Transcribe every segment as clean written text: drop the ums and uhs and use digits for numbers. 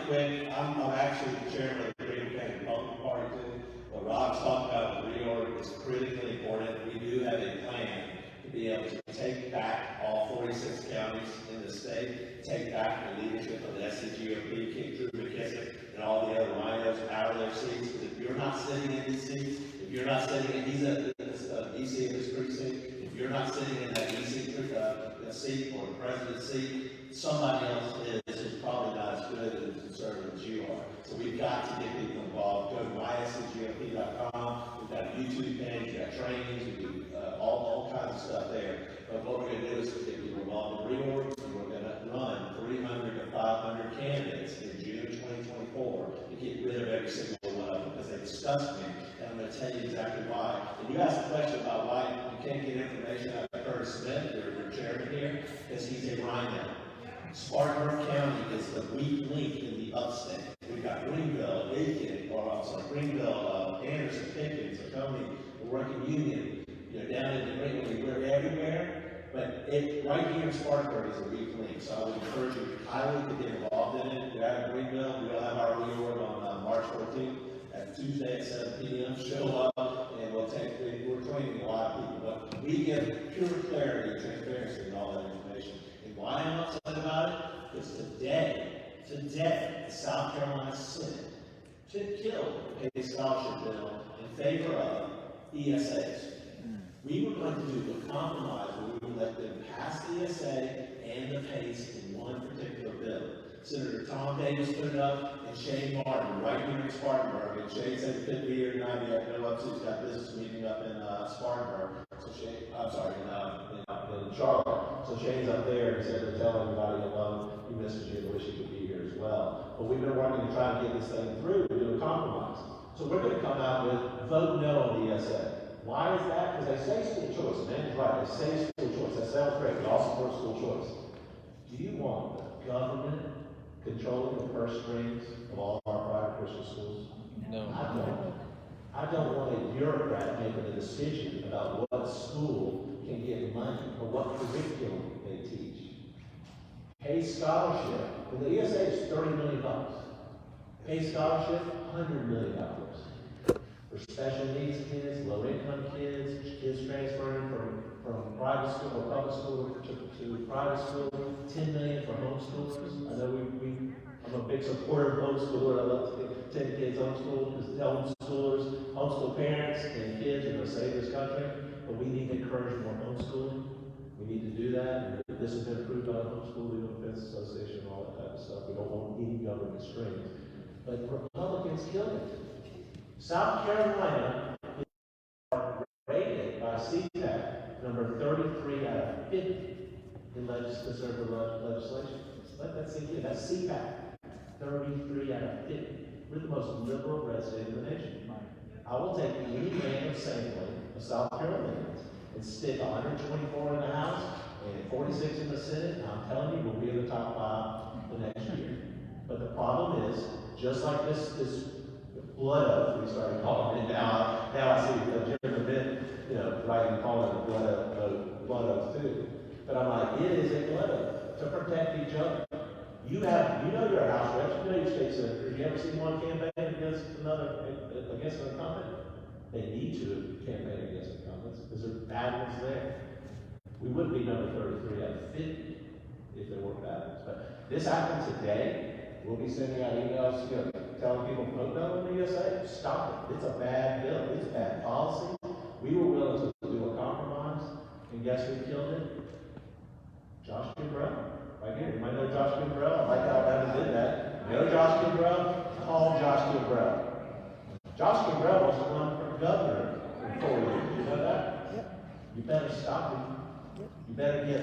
quick, I'm actually the chairman of the Green County Republican Party too. What Rob's talking about with the reorg is critically important. We do have a plan to be able to take back all 46 counties in the state, take back the leadership of the SCGOP, kick Drew McKissick, and all the other rhinos out of their seats. Because if you're not sitting in these seats, if you're not sitting in, he's a EC in this precinct, if you're not sitting in that EC seat or the president's seat, somebody else is who's probably not as good and conservative as you are. So we've got to get people involved. Go to mySCGOP.com. We've got a YouTube page, we've got trainings, we do all kinds of stuff there. But what we're going to do is get people involved in reorg. We're going to run 300 to 500 candidates in June 2024 to get rid of every single one of them because they disgust me. And I'm going to tell you exactly why. And you asked a question about why you can't get information out of Curtis Smith, your chairman here, because he's a rhino. Spartanburg County is the weak link in the upstate. We've got Greenville, Greenville, Anderson, Pickens, Tacoma, the Working Union, down in the Greenville, we're everywhere, but right here in Spartanburg is a weak link. So I would encourage you highly to get involved in it. We're out of Greenville, we'll have our reorg on March 14th, at Tuesday at 7 p.m. Show up, and we're training a lot of people, but we give pure clarity and transparency and all that information. Why I'm upset about it? Because today, the South Carolina Senate killed a scholarship bill in favor of ESAs. We were going to do a compromise where we would let them pass the ESA and the PACE in one particular bill. Senator Tom Davis put it up, and Shane Martin, right here in Spartanburg, and Shane said he couldn't be here tonight, he had to go up to, he's got a business meeting up in Spartanburg, so Shane, I'm sorry, in Charlotte. So Shane's up there and he said to tell everybody alone, he misses you and wish he could be here as well. But we've been working to try to get this thing through to do a compromise. So we're going to come out with vote no on the ESA. Why is that? Because they say school choice. Man's right. They say school choice. That sounds great. We all support school choice. Do you want the government controlling the purse strings of all our private Christian schools? No. I don't want a bureaucrat making a decision about what school can get money or what curriculum they teach. Pay scholarship, and the ESA is $30 million. Pay scholarship, $100 million. For special needs kids, low income kids, kids transferring from private school or public school to private school, $10 million for homeschoolers. I know I'm a big supporter of homeschooler. I love to take kids homeschool because homeschool parents and kids are going to save this country. But we need to encourage more homeschooling. We need to do that. And this has been approved by the Homeschool Legal Defense Association and all that type of stuff. We don't want any government strings. But Republicans kill it. South Carolina is rated by CPAC number 33 out of 50 in conservative legislation. Let that sink in. That's CPAC. 33 out of 50. We're the most liberal red state in the nation. I will take any random sampling of South Carolinians and stick 124 in the House and 46 in the Senate, and I'm telling you, we'll be in the top 5 the next year. But the problem is, just like this blood oath we started calling it, now I see Jim Bennett, writing calling it a blood oath too. But I'm like, it is a blood oath to protect each other. You know you're a House rep, you know your state senator. Have you ever seen one campaign against an incumbent? They need to campaign against incumbents because there are bad ones there. We wouldn't be number 33 out of 50 if there weren't bad ones. But this happened today. We'll be sending out emails, telling people vote no on the ESA. Stop it. It's a bad bill. It's a bad policy. We were willing to do a compromise, and guess who killed it? Josh Kimbrell. Right here. You might know Josh Kimbrell. I like how Alabama did that. You know Josh Kimbrell? Call Josh Kimbrell. Josh Kimbrell was the one for governor in 4 years. You know that? Yep. You better stop him. Yep. You better get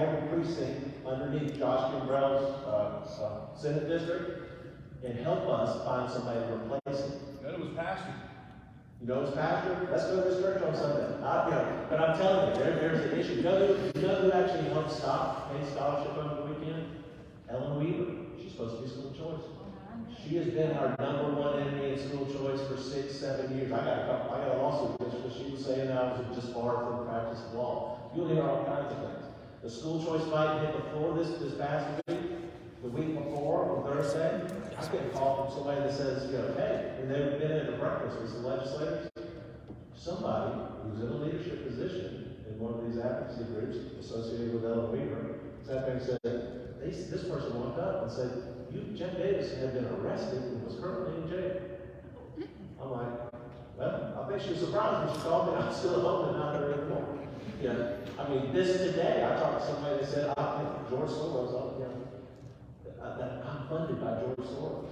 every precinct underneath Josh Kimbrell's Senate district and help us find somebody to replace him. You know it was pastor. You know his pastor? Let's go to this church on Sunday. But I'm telling you, there's an issue. You know who actually helped stop paying scholarship over the weekend? Ellen Weaver. She's supposed to be school choice. She has been our #1 enemy in school choice for 6-7 years. I got a lawsuit because she was saying I was just barred from the practice of law. You'll hear all kinds of things. The school choice fight hit the floor this past week. The week before, on Thursday, I get a call from somebody that says, hey, and they've been at a breakfast with some legislators. Somebody who's in a leadership position in one of these advocacy groups associated with Ellen Weaver sat there and said, this person walked up and said, Jeff Davis had been arrested and was currently in jail. I'm like, well, I think she was surprised when she called me. I'm still hoping not there anymore. I mean, this today, I talked to somebody that said, George Soros, I'm funded by George Soros,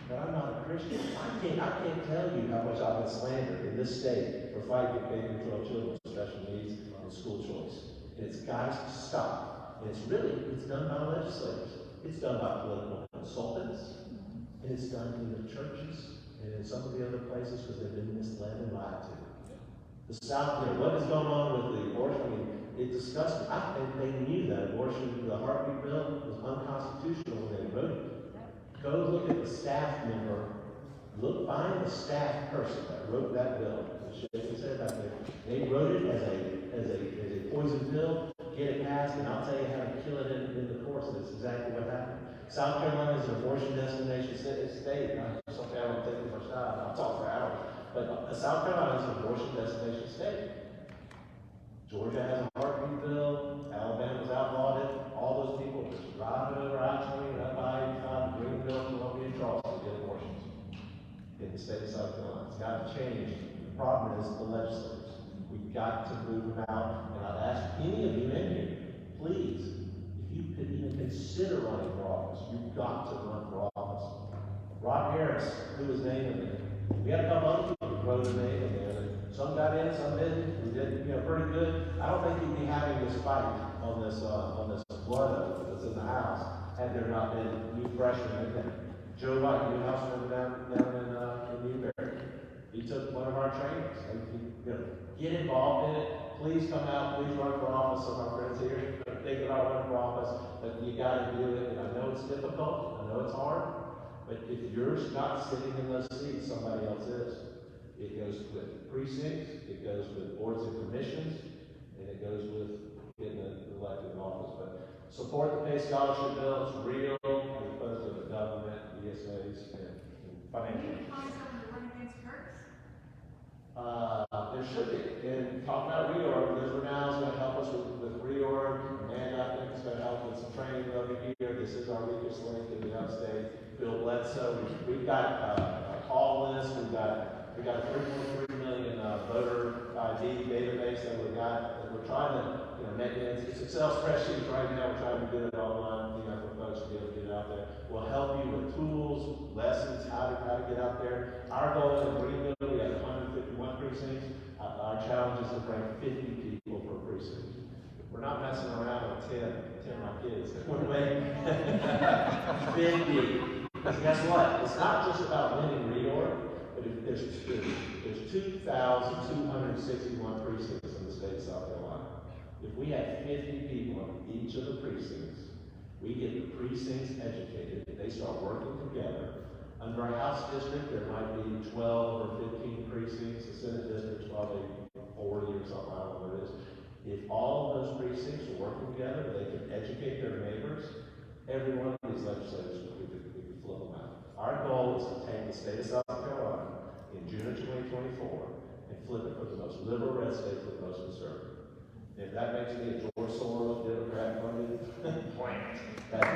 but I'm not a Christian. I can't tell you how much I've been slandered in this state for fighting for K-12 children with special needs and school choice. And it's got to stop. And it's done by legislators. It's done by political consultants. And it's done in the churches and in some of the other places because they've been misled and lied to. The South, what is going on with the abortion? I mean, it's disgusting. I think they knew that abortion, the heartbeat bill, was unconstitutional when they wrote it. Go look at the staff member. Find the staff person that wrote that bill. Shake his head back there. They wrote it as a poison pill. Get it passed, and I'll tell you how to kill it in the course. And it's exactly what happened. South Carolina is an abortion destination state. I don't take too much time. I'll talk for hours. But South Carolina is an abortion destination state. Georgia has a heartbeat bill. Alabama's outlawed it. All those people just driving over I-20 up I-85, Greenville, Columbia, and Charleston to get abortions in the state of South Carolina. It's got to change. The problem is the legislators. We've got to move them out. And I'd ask any of you in here, please, if you could even consider running for office, you've got to run for office. Rod Harris, who was named in there. We had a couple other people who wrote their name in there. Some got in, some didn't. We did, pretty good. I don't think you'd be having this fight on this blood that's in the House had there not been new freshmen in there. Joe White, new houseman down in Newberry. He took one of our trainings. Get involved in it. Please come out. Please run for office. Some of our friends here think about running for office, but you got to do it. And I know it's difficult. I know it's hard. But if you're not sitting in those seats, somebody else is. It goes with precincts, it goes with boards and commissions, and it goes with getting elected in office. But support the pay scholarship bill. It's real, as opposed to the government, ESAs, and financial. Can you find someone to run against Curtis? There should be. And talking about reorg, Liz Renow's going to help us with reorg, and I think it's going to help with some training over here. This is our weakest link in the upstate. Bill Bledsoe. We've got a call list. We got a 3.3 million voter ID database that we've got. That we're trying to, make it. It's Excel spreadsheets right now. We're trying to do it online, for folks to be able to get out there. We'll help you with tools, lessons, how to get out there. Our goal in Greenville, we have 151 precincts. Our challenge is to bring 50 people per precinct. We're not messing around with 10 of my kids. We're waiting 50. Because guess what? It's not just about winning reorg, but if there's 2,261 precincts in the state of South Carolina. If we have 50 people in each of the precincts, we get the precincts educated. They start working together. Under our House district, there might be 12 or 15 precincts. The Senate district's probably 40 or something. I don't know what it is. If all of those precincts are working together, they can educate their neighbors. Every one of these legislators, we could flip them out. Our goal is to take the state of South Carolina in June of 2024 and flip it from the most liberal red state to the most conservative. If that makes me a George Soros Democrat funded plant, that's